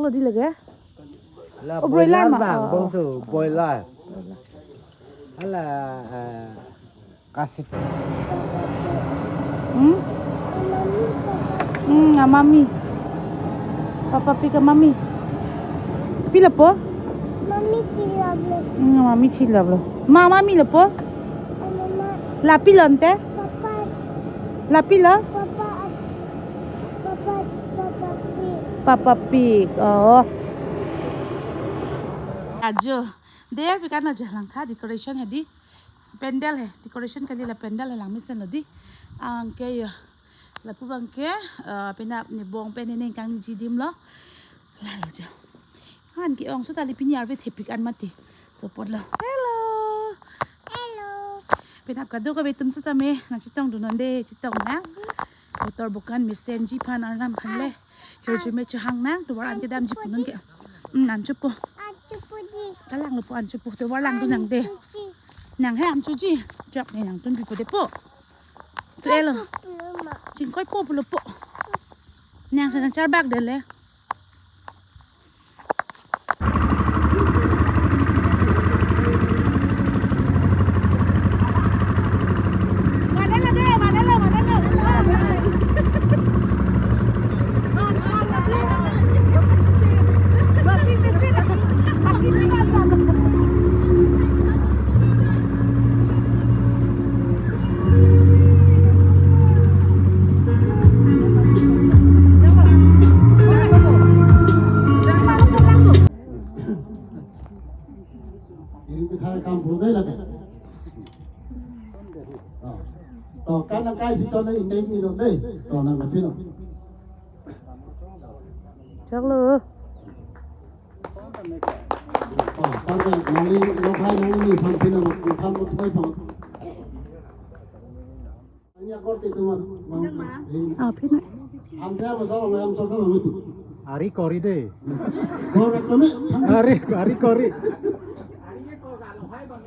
lo di lagi. Là Ồ, bồi broiler lan mà. bảng bông sủ bồi lan. Đó là kasih. Mami. Papa pi ke mami. Pi lepo? Mami cilap le. Mami cilap lo. Mami lepo? Mama. Lapi lonte? Papa. Lapi lo? Papa. Papa. Papa pi. Papa pig. Oh. Ajo. There we can aja lang tha decoration है दी. Pendal है. Decoration के लिए ला pendal है lang mission lo di. Angke ya. Lapu bangke pena nebong penene kang ni jidim lo. Lalu jo. Han ki ong so tali pinyar ve thepik an mati. So pod lo. Hello. Hello. Penap kado ka betum sa tame na chitong dunonde chitong na. Motor bukan misen ji pan arnam hanle. Hirju me chu hang nang tu waran ke dam ji punun ke. Nan chupo. Acu pudi. Kalang lo po an chupo tu walang tu nang de. Nang he am chu ji. Jok ne nang tun pi po de po. Tu elo. Ching koi po pulo po. Nang sa nang charbak de le. Cái năm cái cho nó in đây mi rồi đây, còn là một chuyện rồi. Chắc lừa. Con này nó đi nó khai nó đi thằng kia nó thằng một thôi phòng. Anh con thì tụi mình. Phi này. Anh xem mà sao mà em sao nó tụi. Ari kori deh. Có được không ấy? Ari kori.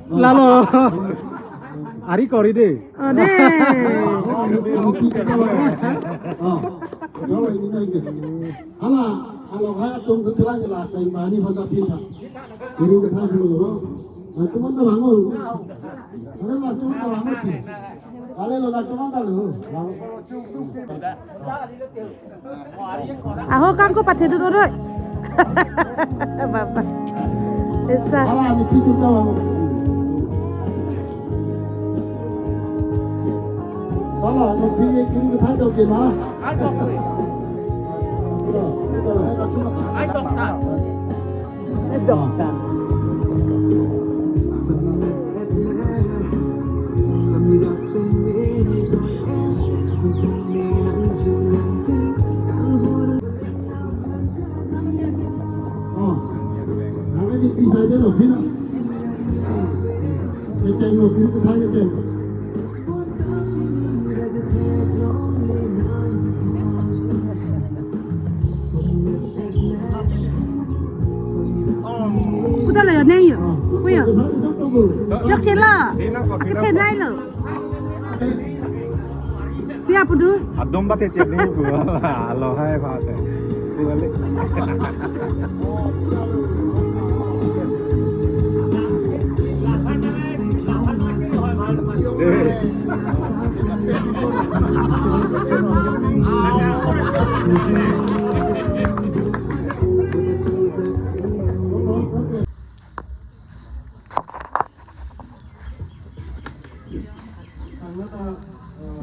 Lalu. Ari kori deh. Deh. Đó là những cái gì? Halo hai tum tu telah jelas dari mana pada pindah. Ini kita dulu loh. Nah cuma tu bangun. Ada lah cuma tu bangun sih. Kalau lo nak cuma tu loh. Aho kan ko pathe tu rồi. Baba. Esa. Halo ni pintu tu bangun. Salah, nak pergi kiri ke sana ke mana? Udah lah ya neng ya. Kuya. Jok sila. Aku tenai lo. Pia pudu. Adom bate cek ni gua. Alo hai bate. Balik.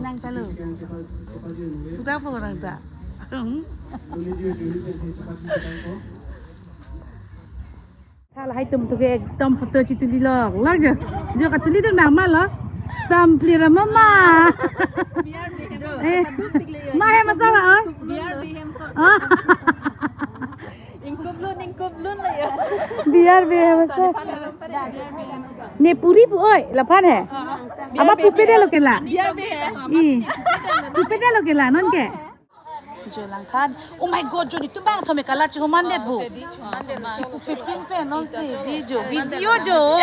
Nang talu. Sudah apa orang tak? Kalau hai tum tu ke tom foto citu di log, log je. Dia kata ni tu nama lah. Sampli mama. Mah yang masalah oi. Biar bihem so. Ingkup lun lah ya. Biar masalah. Ne puri pu oi, lapan hai. Apa pupe dia lo kela? Biar bihem. Pupe dia lo kela non ke? Jolang than. Oh my god, Joni tu bang thome kalar chi homan det bu. Chi pupe pin pe non si video jo.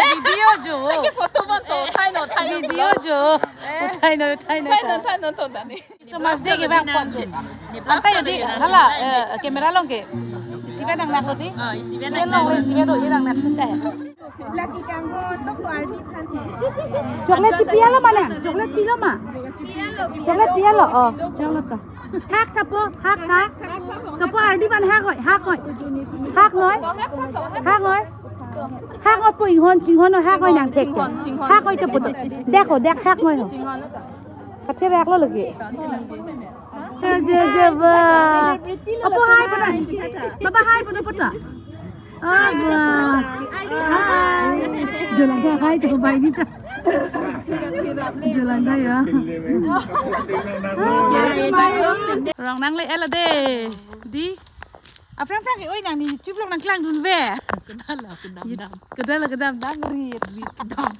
Cái photo ban to thai no Video jo. Thai no to dani. So mas de ke bang pon. Anta yo di hala kamera long ke. si bé đang nạp rồi tí. Si bé Bé lâu lên si bé đổi cái đang nạp xin tẻ. Lagi kamu tu kuali kan Chocolate chip pia lắm mà nè, chocolate pia lắm mà. Chocolate pia lọ, chocolate. Hát cặp hát cá. Cặp đi ban hát rồi. Hát nói. Hát nói chính hôn nó hát nói nàng thịt. Hát nói cho bụt. Đek hát nói hả? Cắt thế rạc lo lagi. Ba. Apa hai pada? Baba hai pada pada. Aba. Jalan dah hai tu baik ni. Jalan dah ya. Rong nang le ala de. Di. Frank cái ơi nàng đi chụp lúc nàng klang đun về. Kedam ri kedam.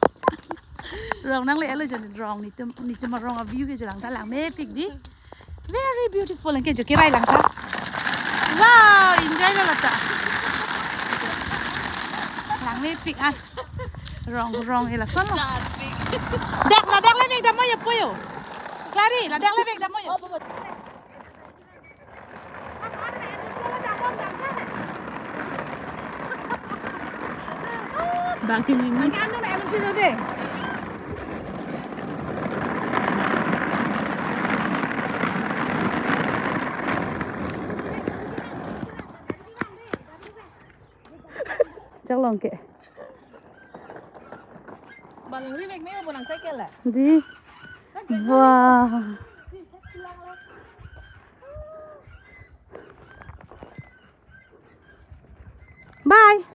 Rong nang le ala jadi rong ni tu rong a view ke jalan ta lang me pic di. Very beautiful ang kejo kirai lang ta. Wow, enjoy la ta. Lang me pic an. Rong ela son lo. Dek le vek da moyo poyo. Clari, la dek le vek da moyo. Bang ini. Bang anu nak anu sini deh. Chắc lòng kệ. Balang ribek ni balang cycle lah. Di. Wow. Bye.